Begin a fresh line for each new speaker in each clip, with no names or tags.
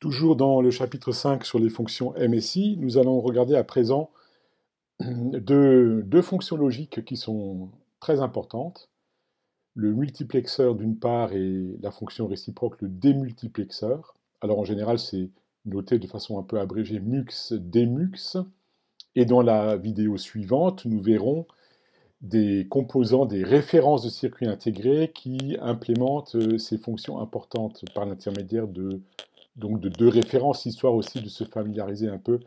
Toujours dans le chapitre 5 sur les fonctions MSI, nous allons regarder à présent deux fonctions logiques qui sont très importantes. Le multiplexeur d'une part et la fonction réciproque, le démultiplexeur. Alors en général, c'est noté de façon un peu abrégée MUX, DMUX. Et dans la vidéo suivante, nous verrons des composants, des références de circuits intégrés qui implémentent ces fonctions importantes par l'intermédiaire donc de deux références, histoire aussi de se familiariser un peu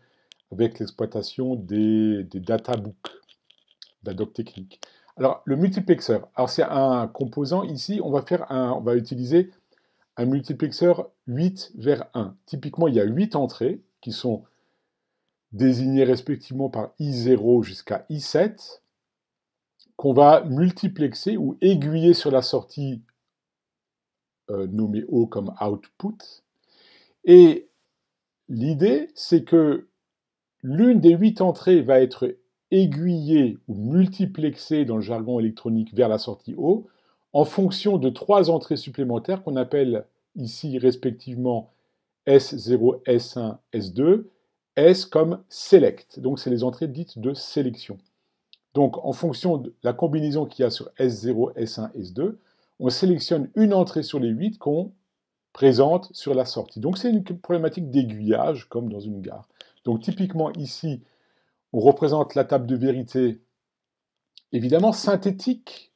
avec l'exploitation des databooks, la doc technique. Alors, le multiplexeur, alors c'est un composant, ici, on va utiliser un multiplexeur 8 vers 1. Typiquement, il y a 8 entrées qui sont désignées respectivement par I0 jusqu'à I7, qu'on va multiplexer ou aiguiller sur la sortie nommée O comme output. Et l'idée, c'est que l'une des 8 entrées va être aiguillée ou multiplexée dans le jargon électronique vers la sortie O en fonction de 3 entrées supplémentaires qu'on appelle ici respectivement S0, S1, S2, S comme select. Donc c'est les entrées dites de sélection. Donc en fonction de la combinaison qu'il y a sur S0, S1, S2, on sélectionne une entrée sur les 8 qu'on présente sur la sortie. Donc c'est une problématique d'aiguillage comme dans une gare. Donc typiquement ici, on représente la table de vérité, évidemment synthétique,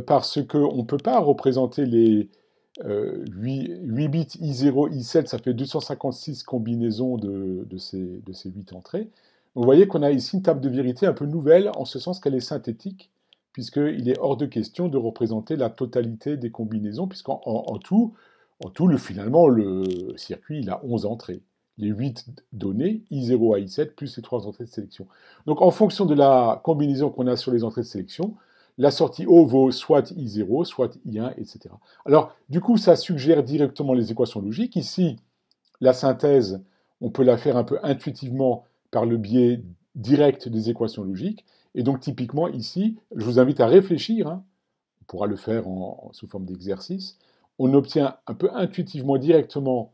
parce qu'on ne peut pas représenter les 8 bits I0, I7, ça fait 256 combinaisons de ces 8 entrées. Vous voyez qu'on a ici une table de vérité un peu nouvelle, en ce sens qu'elle est synthétique, puisqu'il est hors de question de représenter la totalité des combinaisons, puisqu'en tout, finalement, le circuit il a 11 entrées. Les 8 données, I0 à I7, plus les 3 entrées de sélection. Donc en fonction de la combinaison qu'on a sur les entrées de sélection, la sortie O vaut soit I0, soit I1, etc. Alors, du coup, ça suggère directement les équations logiques. Ici, la synthèse, on peut la faire un peu intuitivement par le biais direct des équations logiques. Et donc, typiquement, ici, je vous invite à réfléchir, hein, on pourra le faire sous forme d'exercice. On obtient un peu intuitivement, directement,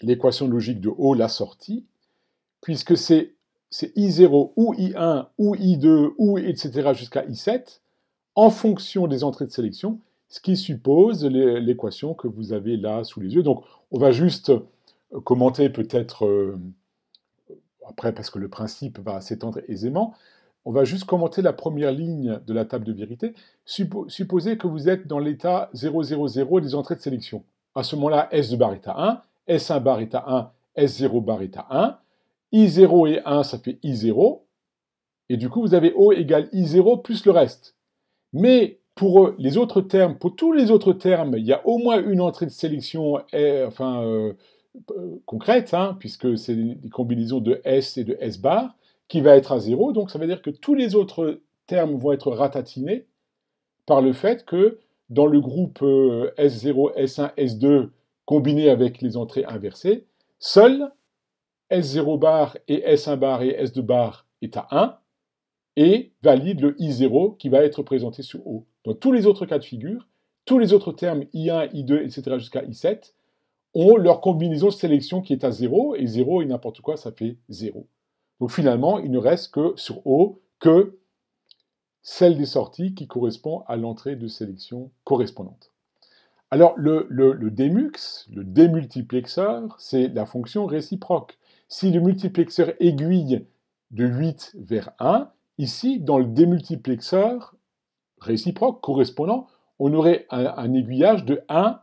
l'équation logique de O, la sortie, puisque c'est I0 ou I1 ou I2 ou etc. jusqu'à I7 en fonction des entrées de sélection, ce qui suppose l'équation que vous avez là sous les yeux. Donc on va juste commenter peut-être, après parce que le principe va s'étendre aisément, on va juste commenter la première ligne de la table de vérité. Supposez que vous êtes dans l'état 0, 0, 0 des entrées de sélection. À ce moment-là, S de bar est à 1, S1 bar est à 1, S0 bar est à 1, I0 et 1, ça fait I0, et du coup, vous avez O égale I0 plus le reste. Mais pour les autres termes, pour tous les autres termes, il y a au moins une entrée de sélection concrète, hein, puisque c'est des combinaisons de S et de S bar, qui va être à 0. Donc ça veut dire que tous les autres termes vont être ratatinés par le fait que dans le groupe S0, S1, S2, combiné avec les entrées inversées, seul S0 bar et S1 bar et S2 bar est à 1, et valide le I0 qui va être présenté sur O. Dans tous les autres cas de figure, tous les autres termes I1, I2, etc. jusqu'à I7 ont leur combinaison de sélection qui est à 0, et 0 et n'importe quoi, ça fait 0. Donc finalement, il ne reste que sur O que celle des sorties qui correspond à l'entrée de sélection correspondante. Alors le démux, le démultiplexeur, c'est la fonction réciproque. Si le multiplexeur aiguille de 8 vers 1, ici, dans le démultiplexeur réciproque correspondant, on aurait un aiguillage de 1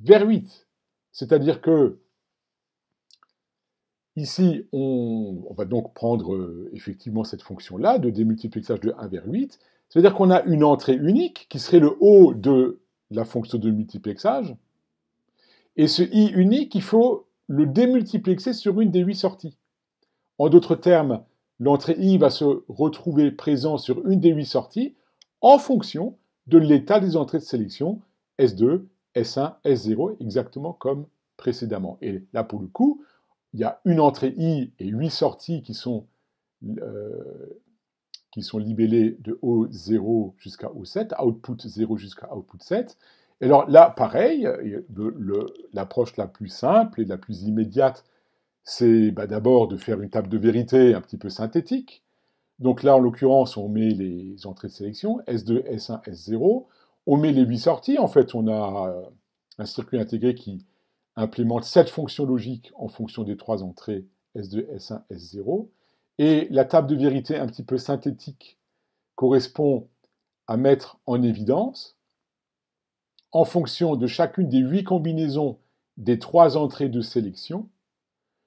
vers 8. C'est-à-dire que ici, on va donc prendre effectivement cette fonction-là de démultiplexage de 1 vers 8. C'est-à-dire qu'on a une entrée unique qui serait le haut de la fonction de multiplexage. Et ce I unique, il faut le démultiplexer sur une des 8 sorties. En d'autres termes, l'entrée I va se retrouver présent sur une des 8 sorties en fonction de l'état des entrées de sélection S2, S1, S0, exactement comme précédemment. Et là, pour le coup, il y a une entrée I et 8 sorties qui sont libellées de O0 jusqu'à O7, output 0 jusqu'à output 7. Et alors là, pareil, l'approche la plus simple et la plus immédiate, c'est d'abord de faire une table de vérité un petit peu synthétique. Donc là, en l'occurrence, on met les entrées de sélection, S2, S1, S0. On met les 8 sorties. En fait, on a un circuit intégré qui implémente 7 fonctions logiques en fonction des 3 entrées S2, S1, S0. Et la table de vérité un petit peu synthétique correspond à mettre en évidence, en fonction de chacune des 8 combinaisons des 3 entrées de sélection,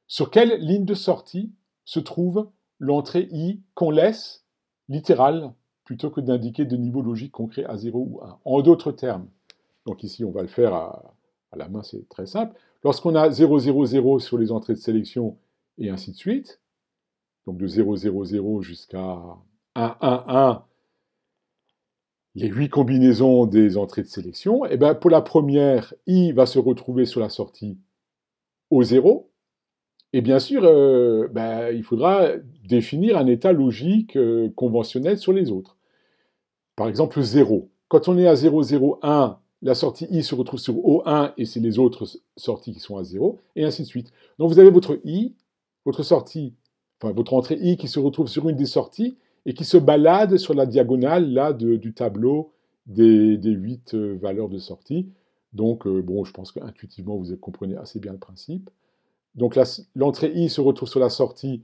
sur quelle ligne de sortie se trouve l'entrée I qu'on laisse littérale, plutôt que d'indiquer de niveau logique concret à 0 ou 1. En d'autres termes, donc ici on va le faire à la main, c'est très simple. Lorsqu'on a 0, 0, 0 sur les entrées de sélection et ainsi de suite, donc de 0, 0, 0 jusqu'à 1, 1, 1, les 8 combinaisons des entrées de sélection, et bien pour la première, I va se retrouver sur la sortie au 0. Et bien sûr, il faudra définir un état logique conventionnel sur les autres. Par exemple, 0. Quand on est à 0, 0, 1, la sortie I se retrouve sur O1 et c'est les autres sorties qui sont à 0, et ainsi de suite. Donc vous avez votre I, votre sortie, enfin votre entrée I qui se retrouve sur une des sorties et qui se balade sur la diagonale là, du tableau des 8 valeurs de sortie. Donc, je pense qu'intuitivement, vous comprenez assez bien le principe. Donc l'entrée I se retrouve sur la sortie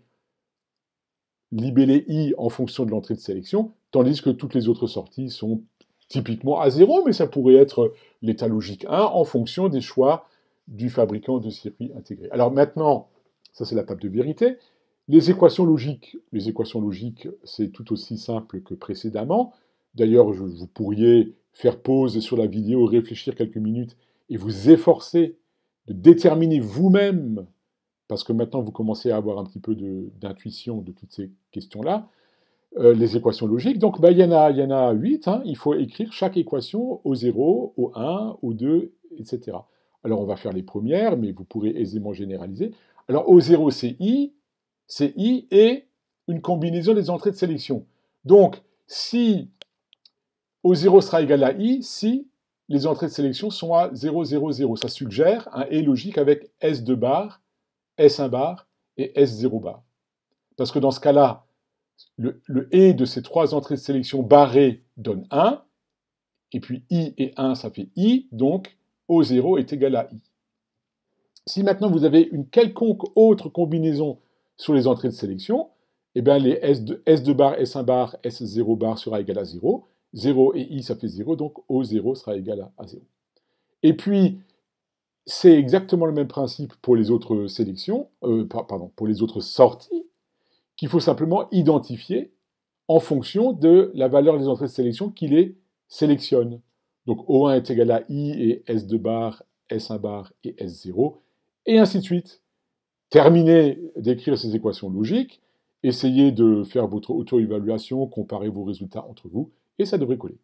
libellée I en fonction de l'entrée de sélection, tandis que toutes les autres sorties sont typiquement à 0, mais ça pourrait être l'état logique 1 en fonction des choix du fabricant de circuits intégrés. Alors maintenant, ça c'est la table de vérité. Les équations logiques, c'est tout aussi simple que précédemment. D'ailleurs, vous pourriez faire pause sur la vidéo, réfléchir quelques minutes et vous efforcer de déterminer vous-même, parce que maintenant vous commencez à avoir un petit peu d'intuition de toutes ces questions-là, les équations logiques. Donc il y en a 8, hein. Il faut écrire chaque équation au 0, au 1, au 2, etc. Alors on va faire les premières, mais vous pourrez aisément généraliser. Alors au 0, c'est I et une combinaison des entrées de sélection. Donc si au 0 sera égal à I, si les entrées de sélection sont à 0, 0, 0. Ça suggère un et logique avec S2 bar, S1 bar et S0 bar. Parce que dans ce cas-là, le et de ces 3 entrées de sélection barrées donne 1, et puis I et 1, ça fait I, donc O0 est égal à I. Si maintenant vous avez une quelconque autre combinaison sur les entrées de sélection, eh bien les S2 bar, S1 bar, S0 bar sera égal à 0. 0 et I, ça fait 0, donc O0 sera égal à 0. Et puis, c'est exactement le même principe pour les autres sélections, pour les autres sorties, qu'il faut simplement identifier en fonction de la valeur des entrées de sélection qui les sélectionne. Donc O1 est égal à I et S2 bar, S1 bar et S0, et ainsi de suite. Terminez d'écrire ces équations logiques, essayez de faire votre auto-évaluation, comparer vos résultats entre vous, et ça devrait coller.